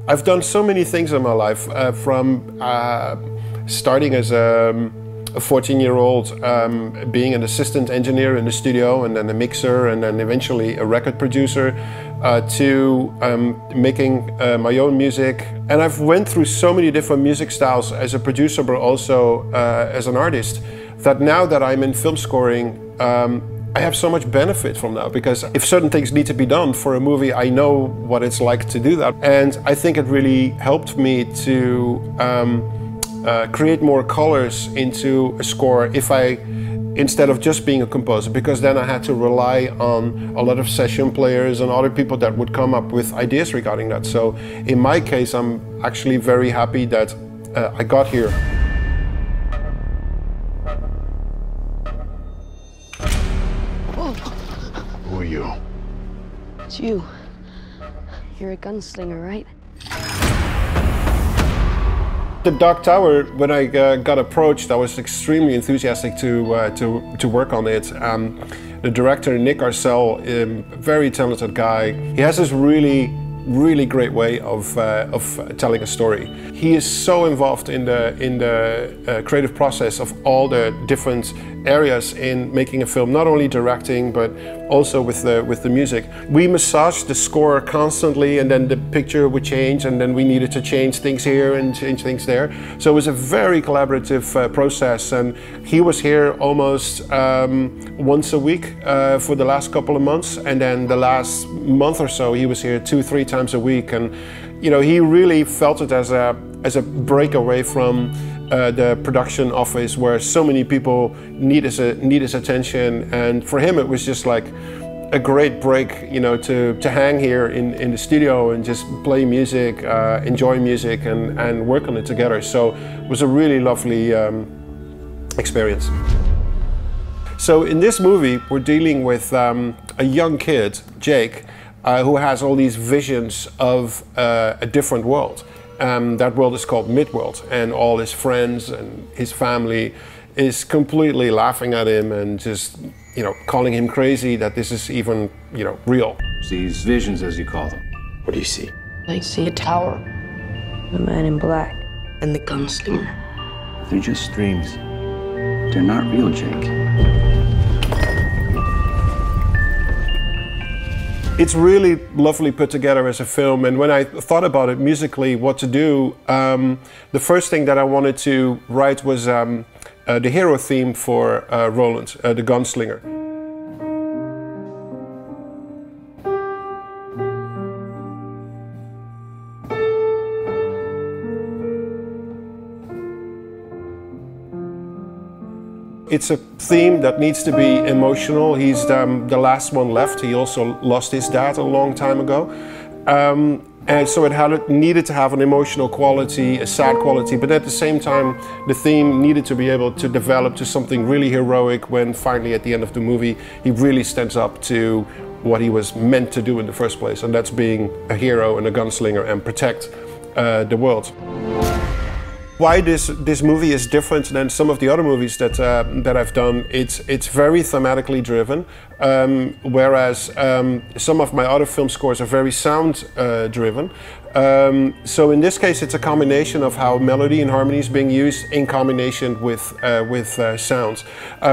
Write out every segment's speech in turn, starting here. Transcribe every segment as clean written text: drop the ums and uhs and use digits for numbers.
I've done so many things in my life, from starting as a 14-year-old, being an assistant engineer in the studio, and then a mixer, and then eventually a record producer, to making my own music. And I've went through so many different music styles as a producer, but also as an artist, that now that I'm in film scoring, I have so much benefit from that, because if certain things need to be done for a movie, I know what it's like to do that. And I think it really helped me to create more colors into a score instead of just being a composer, because then I had to rely on a lot of session players and other people that would come up with ideas regarding that. So in my case, I'm actually very happy that I got here. Who are you? It's you. You're a gunslinger, right? The Dark Tower, when I got approached, I was extremely enthusiastic to work on it. The director, Nick XL, very talented guy. He has this really great way of telling a story. He is so involved in the creative process of all the different areas in making a film, not only directing but also with the music. We massaged the score constantly, and then the picture would change, and then we needed to change things here and change things there. So it was a very collaborative process, and he was here almost once a week for the last couple of months, and then the last month or so he was here 2-3 times a week. And you know, he really felt it as a breakaway from the production office, where so many people need his attention, and for him it was just like a great break, you know, to hang here in the studio and just play music, enjoy music, and work on it together. So it was a really lovely experience. So in this movie we're dealing with a young kid, Jake, who has all these visions of a different world. That world is called Midworld, and all his friends and his family is completely laughing at him and just, you know, calling him crazy that this is even, you know, real. These visions, as you call them. What do you see? I see a tower, the man in black, and the gunslinger. They're just dreams. They're not real, Jake. It's really lovely put together as a film, and when I thought about it musically, what to do, the first thing that I wanted to write was the hero theme for Roland, the gunslinger. It's a theme that needs to be emotional. He's the last one left. He also lost his dad a long time ago. And so it needed to have an emotional quality, a sad quality, but at the same time, the theme needed to be able to develop to something really heroic when finally at the end of the movie, he really stands up to what he was meant to do in the first place, and that's being a hero and a gunslinger and protect the world. Why this movie is different than some of the other movies that I've done, it's very thematically driven, whereas some of my other film scores are very sound driven. So in this case, it's a combination of how melody and harmony is being used in combination with sounds.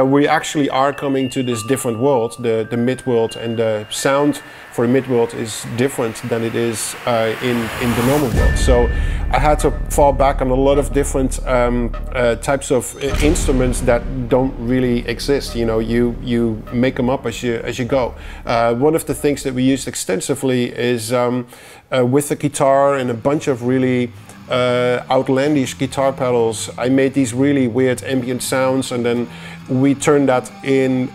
We actually are coming to this different world, the Midworld, and the sound for Midworld is different than it is in the normal world. So I had to fall back on a lot of different types of instruments that don't really exist. You know, you make them up as you go. One of the things that we used extensively is with the guitar and a bunch of really outlandish guitar pedals. I made these really weird ambient sounds, and then we turned that in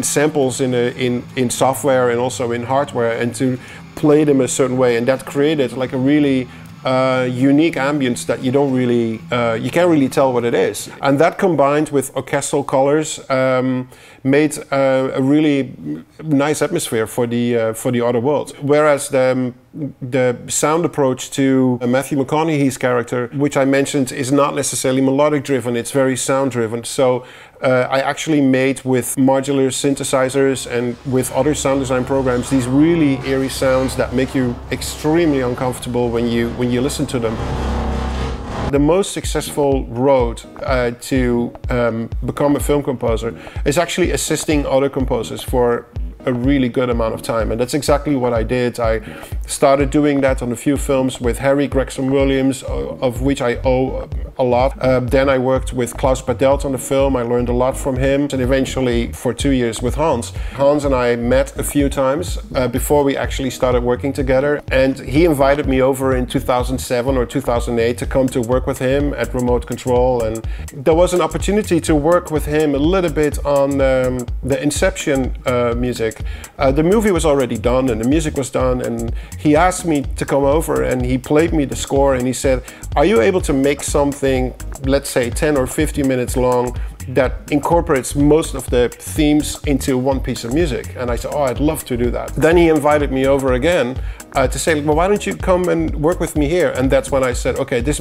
samples in software and also in hardware, and to play them a certain way, and that created like a really unique ambience that you can't really tell what it is. And that combined with orchestral colors made a really nice atmosphere for the other world. Whereas the sound approach to Matthew McConaughey's character, which I mentioned, is not necessarily melodic driven, it's very sound driven. So I actually made with modular synthesizers and with other sound design programs these really eerie sounds that make you extremely uncomfortable when you listen to them. The most successful road to become a film composer is actually assisting other composers for a really good amount of time, and that's exactly what I did. I started doing that on a few films with Harry Gregson Williams, of which I owe a lot. Then I worked with Klaus Badelt on the film. I learned a lot from him, and eventually for 2 years with Hans. Hans and I met a few times before we actually started working together, and he invited me over in 2007 or 2008 to come to work with him at Remote Control, and there was an opportunity to work with him a little bit on the Inception music. The movie was already done and the music was done, and he asked me to come over and he played me the score and he said, are you able to make something, let's say 10 or 15 minutes long, that incorporates most of the themes into one piece of music? And I said, oh, I'd love to do that. Then he invited me over again to say, well, why don't you come and work with me here? And that's when I said, okay, this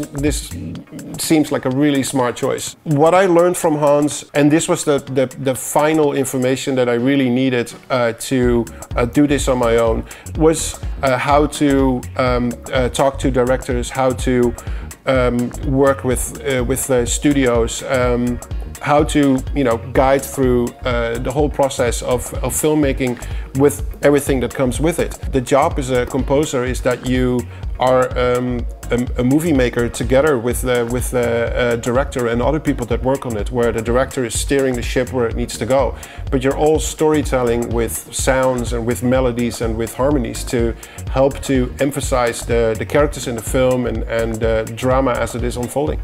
seems like a really smart choice. What I learned from Hans, and this was the final information that I really needed to do this on my own, was how to talk to directors, how to work with studios, how to guide through the whole process of filmmaking with everything that comes with it. The job as a composer is that you are a movie maker together with the director and other people that work on it, where the director is steering the ship where it needs to go. But you're all storytelling with sounds and with melodies and with harmonies to help to emphasize the characters in the film and the drama as it is unfolding.